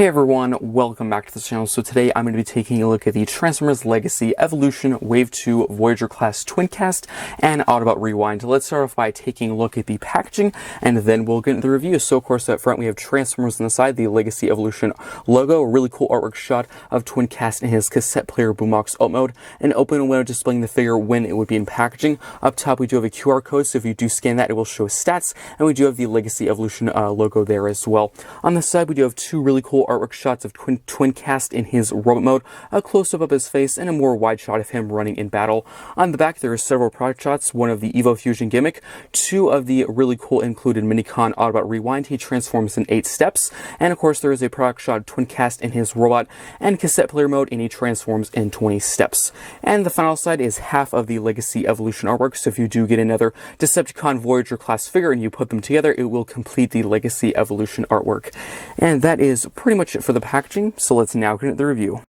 Hey everyone, welcome back to the channel. So today I'm going to be taking a look at the Transformers Legacy Evolution Wave 2 Voyager class Twincast and Autobot Rewind. Let's start off by taking a look at the packaging and then we'll get into the review. So of course up front we have Transformers on the side, the Legacy Evolution logo, a really cool artwork shot of Twincast in his cassette player boombox alt mode, an open window displaying the figure when it would be in packaging. Up top we do have a QR code, so if you do scan that it will show stats, and we do have the Legacy Evolution logo there as well. On the side we do have two really cool artwork shots of Twincast in his robot mode, a close-up of his face, and a more wide shot of him running in battle. On the back there are several product shots, one of the Evo Fusion gimmick, two of the really cool included Minicon Autobot Rewind, he transforms in 8 steps, and of course there is a product shot of Twincast in his robot and cassette player mode, and he transforms in 20 steps. And the final side is half of the Legacy Evolution artwork, so if you do get another Decepticon Voyager class figure and you put them together, it will complete the Legacy Evolution artwork. And that is pretty much it for the packaging, so let's now get into the review.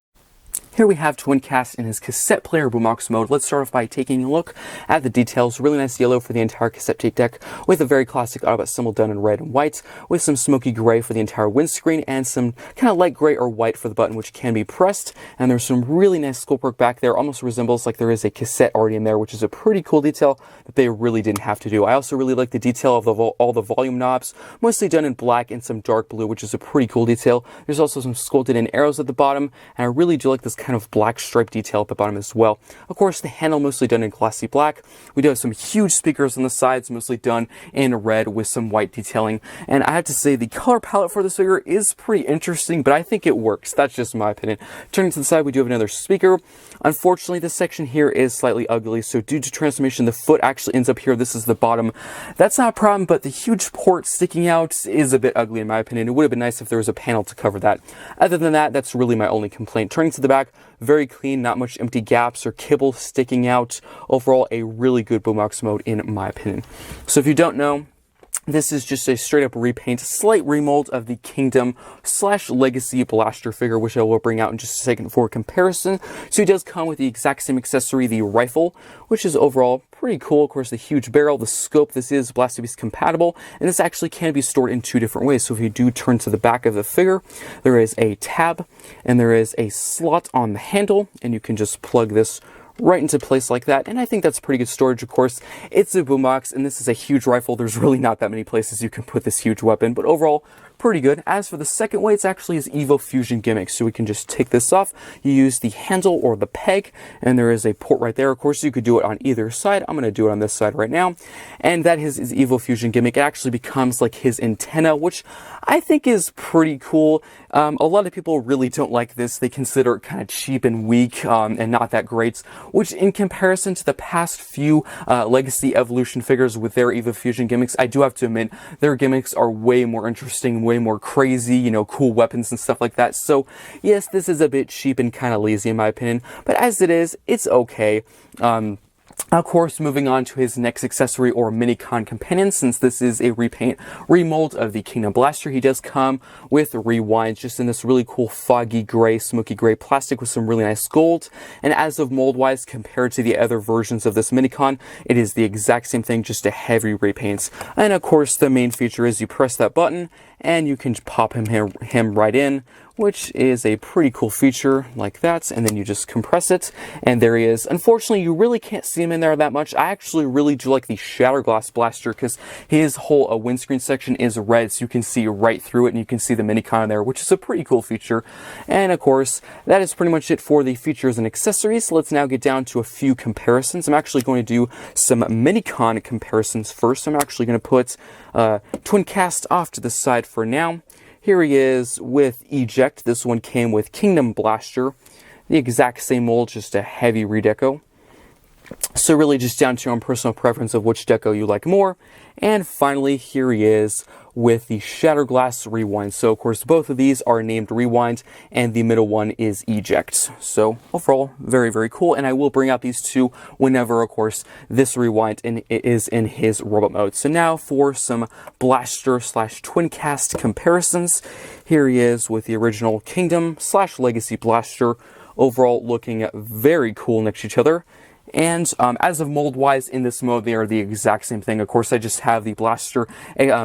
Here we have Twincast in his cassette player boombox mode. Let's start off by taking a look at the details. Really nice yellow for the entire cassette tape deck, with a very classic Autobot symbol done in red and white, with some smoky gray for the entire windscreen, and some kind of light gray or white for the button, which can be pressed. And there's some really nice sculpt work back there, almost resembles like there is a cassette already in there, which is a pretty cool detail that they really didn't have to do. I also really like the detail of all the volume knobs, mostly done in black and some dark blue, which is a pretty cool detail. There's also some sculpted in arrows at the bottom, and I really do like this kind of black stripe detail at the bottom as well. Of course, the handle mostly done in glossy black. We do have some huge speakers on the sides, mostly done in red with some white detailing. And I have to say, the color palette for this figure is pretty interesting, but I think it works. That's just my opinion. Turning to the side, we do have another speaker. Unfortunately, this section here is slightly ugly, so due to transformation, the foot actually ends up here. This is the bottom. That's not a problem, but the huge port sticking out is a bit ugly in my opinion. It would have been nice if there was a panel to cover that. Other than that, that's really my only complaint. Turning to the back, very clean, not much empty gaps or kibble sticking out. Overall, a really good boombox mode in my opinion. So if you don't know, this is just a straight up repaint, slight remold of the Kingdom / Legacy Blaster figure, which I will bring out in just a second for comparison. So he does come with the exact same accessory, the rifle, which is overall pretty cool. Of course, the huge barrel, the scope, this is Blastoise compatible, and this actually can be stored in 2 different ways. So if you do turn to the back of the figure, there is a tab, and there is a slot on the handle, and you can just plug this right into place like that, and I think that's pretty good storage. Of course, it's a boombox, and this is a huge rifle. There's really not that many places you can put this huge weapon, but overall, pretty good. As for the second way, it's actually his Evo Fusion gimmick, so we can just take this off. You use the handle or the peg, and there is a port right there. Of course, you could do it on either side. I'm going to do it on this side right now, and that is his Evo Fusion gimmick. It actually becomes like his antenna, which I think is pretty cool. A lot of people really don't like this. They consider it kind of cheap and weak and not that great, which in comparison to the past few Legacy Evolution figures with their Evo Fusion gimmicks, I do have to admit their gimmicks are way more interesting, way more crazy, you know, cool weapons and stuff like that. So yes, this is a bit cheap and kind of lazy in my opinion, but as it is, it's okay. Of course, moving on to his next accessory or Minicon companion, since this is a remold of the Kingdom Blaster, he does come with rewinds just in this really cool foggy gray, smoky gray plastic with some really nice gold. And as of mold-wise, compared to the other versions of this Minicon, it is the exact same thing, just a heavy repaint. And of course, the main feature is you press that button and you can pop him right in, which is a pretty cool feature like that, and then you just compress it, and there he is. Unfortunately, you really can't see him in there that much. I actually really do like the Shatterglass Blaster, because his whole windscreen section is red, so you can see right through it, and you can see the Minicon there, which is a pretty cool feature. And of course, that is pretty much it for the features and accessories. So let's now get down to a few comparisons. I'm actually going to do some Minicon comparisons first. I'm actually going to put Twincast off to the side for now. Here he is with Eject. This one came with Kingdom Blaster. The exact same mold, just a heavy redeco. So really just down to your own personal preference of which deco you like more. And finally, here he is with the Shatterglass Rewind. So of course, both of these are named Rewind, and the middle one is Eject. So overall, very, very cool. And I will bring out these two whenever, of course, this Rewind is in his robot mode. So now for some Blaster / Twincast comparisons. Here he is with the original Kingdom / Legacy Blaster. Overall looking very cool next to each other. And as of mold-wise, in this mode, they are the exact same thing. Of course, I just have the blaster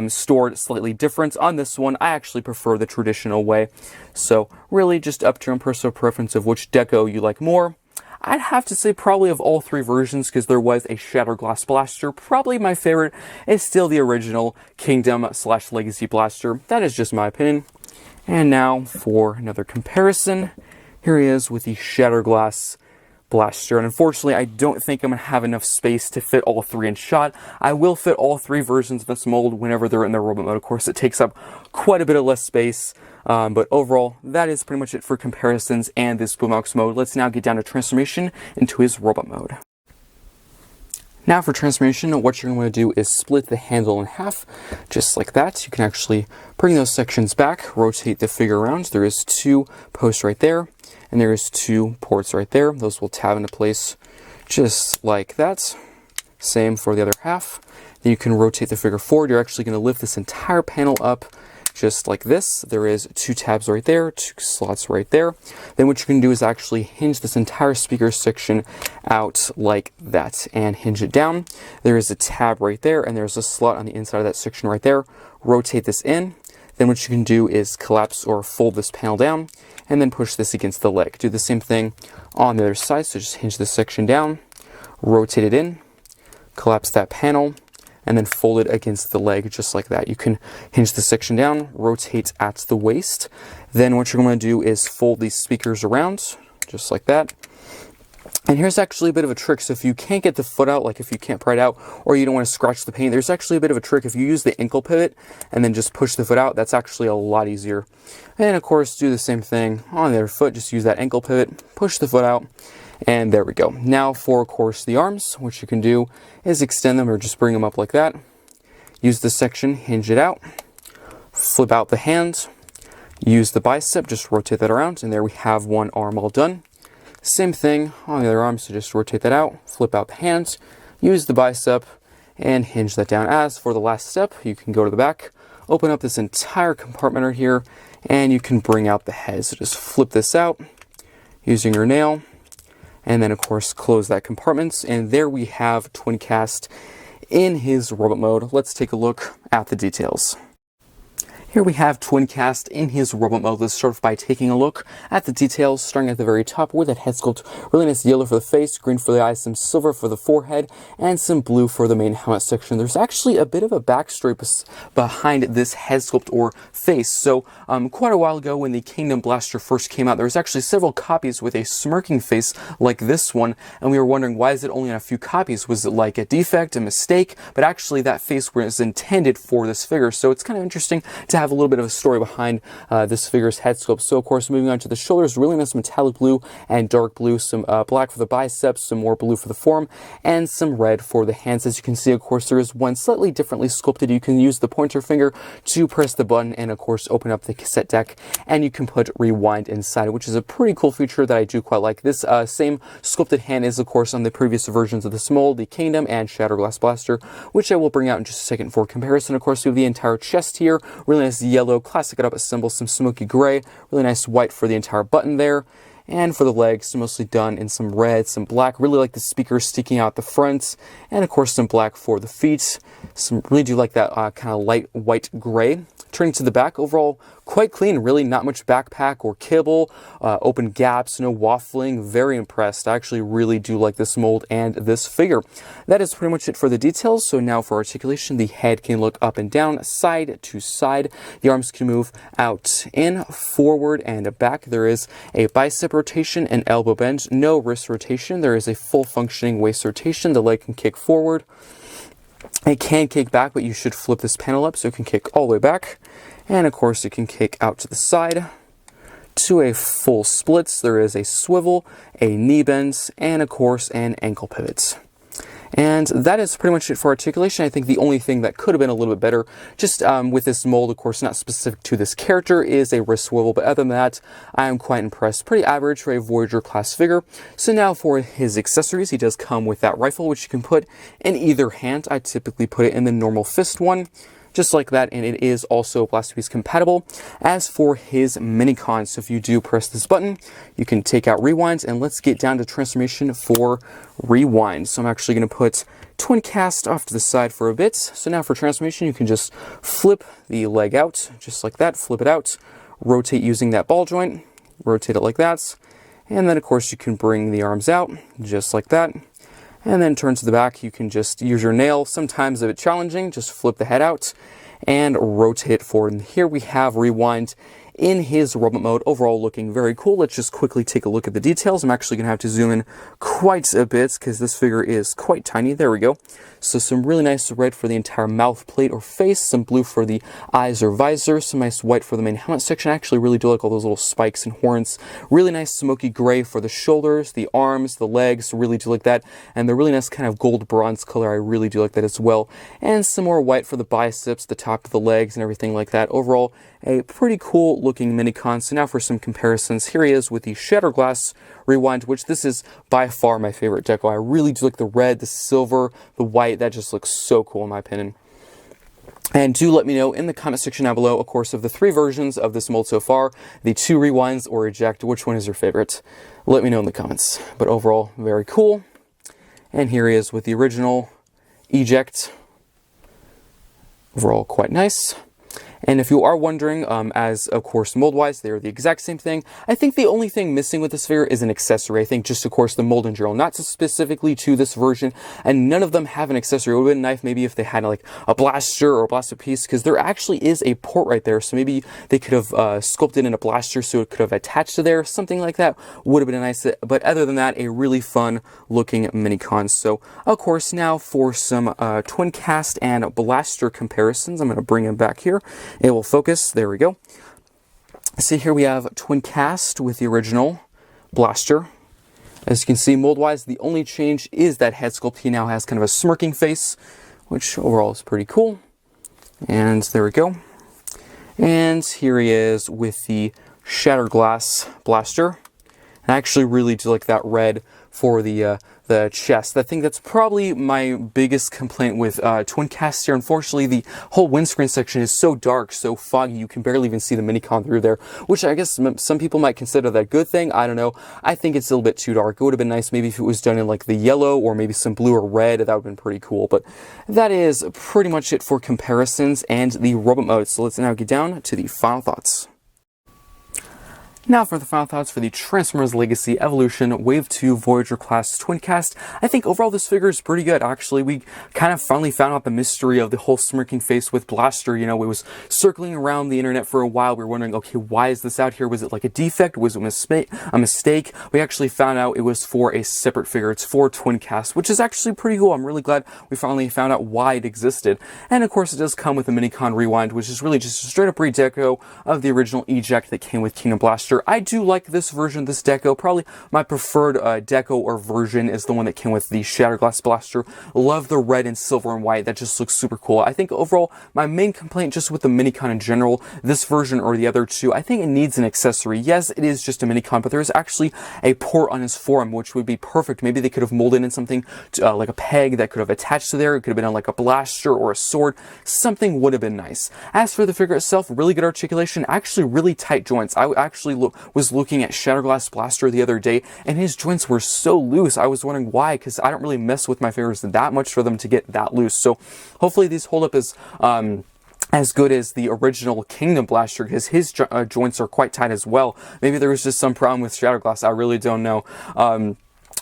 stored slightly different. On this one, I actually prefer the traditional way. So really just up to your own personal preference of which deco you like more. I'd have to say probably of all three versions, because there was a Shatterglass blaster, probably my favorite is still the original Kingdom/Legacy blaster. That is just my opinion. And now for another comparison. Here he is with the Shatterglass blaster, and unfortunately I don't think I'm going to have enough space to fit all three in shot. I will fit all three versions of this mold whenever they're in their robot mode. Of course, it takes up quite a bit of less space, but overall, that is pretty much it for comparisons and this Boombox mode. Let's now get down to transformation into his robot mode. Now for transformation, what you're going to do is split the handle in half, just like that. You can actually bring those sections back, rotate the figure around. There is 2 posts right there, and there is 2 ports right there. Those will tab into place just like that. Same for the other half. Then you can rotate the figure forward. You're actually going to lift this entire panel up just like this. There is 2 tabs right there, 2 slots right there. Then what you can do is actually hinge this entire speaker section out like that and hinge it down. There is a tab right there, and there's a slot on the inside of that section right there. Rotate this in. Then what you can do is collapse or fold this panel down and then push this against the leg. Do the same thing on the other side. So just hinge this section down, rotate it in, collapse that panel, and then fold it against the leg just like that. You can hinge the section down, rotate at the waist. Then what you're going to do is fold these speakers around just like that. And here's actually a bit of a trick. So if you can't get the foot out, like if you can't pry it out, or you don't want to scratch the paint, there's actually a bit of a trick. If you use the ankle pivot and then just push the foot out, that's actually a lot easier. And of course, do the same thing on the other foot. Just use that ankle pivot, push the foot out, and there we go. Now for, of course, the arms, what you can do is extend them or just bring them up like that. Use this section, hinge it out, flip out the hand, use the bicep, just rotate that around, and there we have one arm all done. Same thing on the other arm, so just rotate that out, flip out the hand, use the bicep, and hinge that down. As for the last step, you can go to the back, open up this entire compartment right here, and you can bring out the head. So just flip this out using your nail, and then of course close that compartment, and there we have Twincast in his robot mode. Let's take a look at the details. Here we have Twincast in his robot mode. Let's start off by taking a look at the details, starting at the very top with that head sculpt. Really nice yellow for the face, green for the eyes, some silver for the forehead, and some blue for the main helmet section. There's actually a bit of a backstory behind this head sculpt or face. So quite a while ago when the Kingdom Blaster first came out, there was actually several copies with a smirking face like this one, and we were wondering, why is it only on a few copies? Was it like a defect, a mistake? But actually that face was intended for this figure, so it's kind of interesting to have a little bit of a story behind this figure's head sculpt. So of course, moving on to the shoulders, really nice metallic blue and dark blue, some black for the biceps, some more blue for the forearm, and some red for the hands. As you can see, of course, there is one slightly differently sculpted. You can use the pointer finger to press the button and of course open up the cassette deck, and you can put rewind inside, which is a pretty cool feature that I do quite like. This same sculpted hand is of course on the previous versions of this mold, the Kingdom and Shatterglass Blaster, which I will bring out in just a second for comparison. Of course, we have the entire chest here, really nice yellow classic up symbol, some smoky gray, really nice white for the entire button there. And for the legs, mostly done in some red, some black. Really like the speakers sticking out the front, and of course some black for the feet. Really do like that kind of light white gray. Turning to the back, overall quite clean, really not much backpack or kibble, open gaps, no waffling. Very impressed. I actually really do like this mold and this figure. That is pretty much it for the details. So now for articulation, the head can look up and down, side to side. The arms can move out, in, forward, and back. There is a bicep rotation and elbow bend, no wrist rotation. There is a full functioning waist rotation. The leg can kick forward. It can kick back, but you should flip this panel up so it can kick all the way back. And of course, it can kick out to the side to a full split. There is a swivel, a knee bend, and of course, an ankle pivot. And that is pretty much it for articulation. I think the only thing that could have been a little bit better, just with this mold, of course, not specific to this character, is a wrist swivel. But other than that, I am quite impressed. Pretty average for a Voyager class figure. So now for his accessories, he does come with that rifle, which you can put in either hand. I typically put it in the normal fist one. just like that, and it is also Blastoise compatible. As for his minicon, so if you do press this button, you can take out Rewind, and let's get down to transformation for Rewind. So I'm actually going to put Twincast off to the side for a bit. So now for transformation, you can just flip the leg out, just like that, flip it out, rotate using that ball joint, rotate it like that, and then of course you can bring the arms out, just like that, and then turn to the back. You can just use your nail, sometimes a bit challenging, just flip the head out, and rotate it forward. And here we have Rewind in his robot mode, overall looking very cool. Let's just quickly take a look at the details. I'm actually going to have to zoom in quite a bit because this figure is quite tiny. There we go. So some really nice red for the entire mouth plate or face, some blue for the eyes or visor, some nice white for the main helmet section. I actually really do like all those little spikes and horns. Really nice smoky gray for the shoulders, the arms, the legs, really do like that. And the really nice kind of gold bronze color, I really do like that as well. And some more white for the biceps, the top of the legs, and everything like that. Overall, a pretty cool looking minicon. So now for some comparisons, here he is with the Shatterglass Rewind, which this is by far my favorite deco. I really do like the red, the silver, the white. That just looks so cool in my opinion. And do let me know in the comment section down below, of course, of the 3 versions of this mold so far, the 2 Rewinds or Eject, which one is your favorite? Let me know in the comments. But overall, very cool. And here he is with the original Eject. Overall, quite nice. And if you are wondering, as of course mold-wise, they are the exact same thing. I think the only thing missing with this figure is an accessory. I think just of course the mold in general, not specifically to this version, and none of them have an accessory. It would have been nice maybe if they had like a blaster or a blaster piece, because there actually is a port right there. So maybe they could have sculpted in a blaster so it could have attached to there, something like that would have been nice. But other than that, a really fun looking minicon. So of course now for some Twincast and blaster comparisons, I'm going to bring him back here. It will focus. There we go. See, here we have Twincast with the original blaster. As you can see, mold-wise, the only change is that head sculpt. He now has kind of a smirking face, which overall is pretty cool. And there we go. And here he is with the Shatterglass blaster. And I actually really do like that red for the chest. I think that's probably my biggest complaint with Twincast here. Unfortunately, the whole windscreen section is so dark, so foggy, you can barely even see the minicon through there, which I guess some people might consider that a good thing. I don't know. I think it's a little bit too dark. It would have been nice maybe if it was done in like the yellow or maybe some blue or red. That would have been pretty cool. But that is pretty much it for comparisons and the robot mode. So let's now get down to the final thoughts. Now for the final thoughts for the Transformers Legacy Evolution Wave 2 Voyager class Twincast. I think overall this figure is pretty good. Actually, we kind of finally found out the mystery of the whole smirking face with Blaster. You know, it was circling around the internet for a while. We were wondering, okay, why is this out here? Was it like a defect? Was it a mistake? We actually found out it was for a separate figure. It's for Twincast, which is actually pretty cool. I'm really glad we finally found out why it existed. And of course, it does come with a Minicon Rewind, which is really just a straight up redeco of the original Eject that came with Kingdom Blaster. I do like this version, this deco. Probably my preferred deco or version is the one that came with the Shatterglass Blaster. Love the red and silver and white. That just looks super cool. I think overall, my main complaint just with the Minicon in general, this version or the other two, I think it needs an accessory. Yes, it is just a Minicon, but there is actually a port on his forearm, which would be perfect. Maybe they could have molded in something to, like a peg that could have attached to there. It could have been on like a blaster or a sword. Something would have been nice. As for the figure itself, really good articulation, actually really tight joints. I actually was looking at Shatterglass Blaster the other day, and his joints were so loose. I was wondering why, because I don't really mess with my fingers that much for them to get that loose. So hopefully these hold up as good as the original Kingdom Blaster, because his joints are quite tight as well. Maybe there was just some problem with Shatterglass. I really don't know.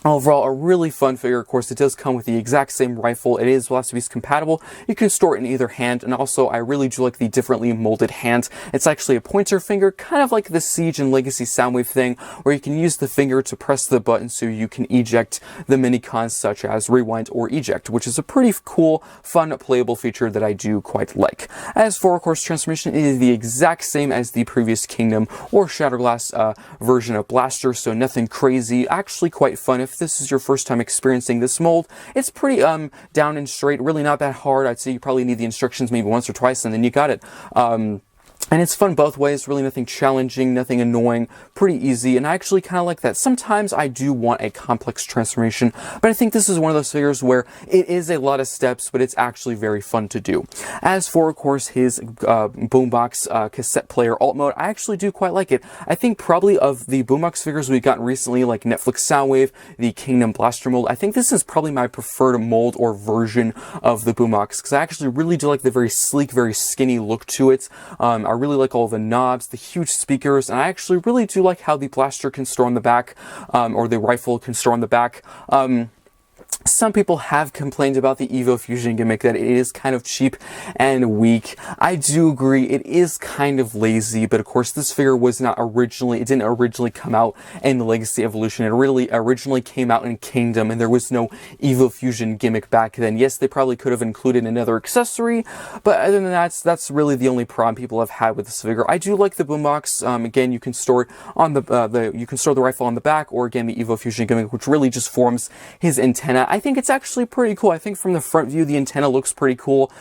Overall, a really fun figure. Of course, it does come with the exact same rifle. It is Blastoise compatible. You can store it in either hand, and also I really do like the differently molded hand. It's actually a pointer finger, kind of like the Siege and Legacy Soundwave thing, where you can use the finger to press the button so you can eject the minicons such as Rewind or Eject, which is a pretty cool, fun, playable feature that I do quite like. As for, of course, transformation, it is the exact same as the previous Kingdom or Shatterglass version of Blaster, so nothing crazy. Actually quite fun. If this is your first time experiencing this mold, it's pretty down and straight, really not that hard. I'd say you probably need the instructions maybe once or twice and then you got it. And it's fun both ways, really nothing challenging, nothing annoying, pretty easy, and I actually kind of like that. Sometimes I do want a complex transformation, but I think this is one of those figures where it is a lot of steps, but it's actually very fun to do. As for, of course, his Boombox cassette player alt mode, I actually do quite like it. I think probably of the Boombox figures we've gotten recently, like Netflix Soundwave, the Kingdom Blaster mold, I think this is probably my preferred mold or version of the Boombox, because I actually really do like the very sleek, very skinny look to it. I really like all the knobs, the huge speakers, and I actually really do like how the blaster can store on the back, or the rifle can store on the back. Some people have complained about the Evo Fusion gimmick, that it is kind of cheap and weak. I do agree, it is kind of lazy, but of course this figure was not originally, it didn't originally come out in the Legacy Evolution. It really originally came out in Kingdom, and there was no Evo Fusion gimmick back then. Yes, they probably could have included another accessory, but other than that, that's really the only problem people have had with this figure. I do like the Boombox. Again, you can store it on you can store the rifle on the back, or again, the Evo Fusion gimmick, which really just forms his antenna. I think it's actually pretty cool. I think from the front view, the antenna looks pretty cool.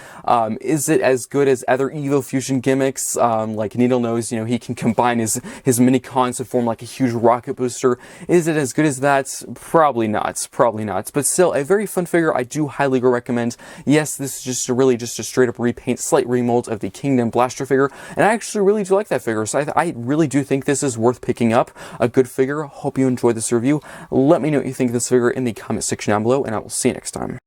Is it as good as other Evo Fusion gimmicks? Like Needle Nose, you know, he can combine his mini cons to form like a huge rocket booster. Is it as good as that? Probably not. Probably not. But still, a very fun figure. I do highly recommend. Yes, this is just a straight up repaint, slight remold of the Kingdom Blaster figure, and I actually really do like that figure. So I really do think this is worth picking up. A good figure. Hope you enjoyed this review. Let me know what you think of this figure in the comment section down below, and I will see you next time.